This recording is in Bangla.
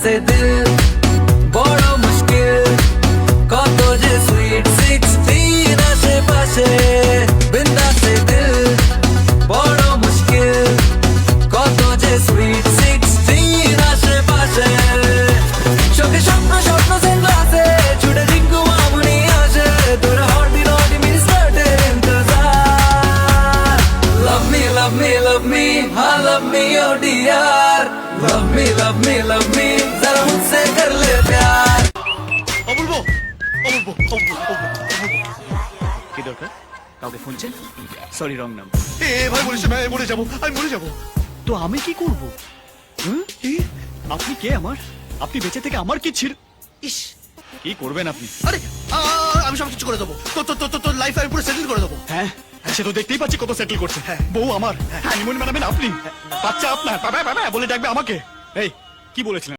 से दिल बड़ो मुश्किल कत जे स्वीट 16 आशेपाशे बिंदा से दिल बड़ो मुश्किल कत जे स्वीट 16 आशेपाशे চোখে স্বপ্ন স্বপ্ন সেন্টাসে ছুটে দিঙ্গু মামুনি আসে তোর হট বিনোডি মিস করতে ইন্তজার love me love me love me हाँ love me oh dear love me love me love me जरा मुझसे कर ले प्यार অপূর্ব অপূর্ব কি দরকার কাউকে ফোন চাই সরি রং নাম এ ভাই বলিস না, আমি মরে যাবো, আমি মরে যাবো। তো আমি কি করব কি আপনি কে আমার আপনি বেঁচে থেকে আমার কি ছিল ইস, কি করবেন আপনি আরে আমি সব কিছু করে দেবো, তোর লাইফ আমি পুরো সেটেল করে দেবো। হ্যাঁ সে তো দেখতেই পাচ্ছি কত সেটেল করছে বউ আমার হানিমুন মানাবেন আপনি বাচ্চা আপনার বাবা বাবা বলে ডাকবে আমাকে এই কি বলেছিলেন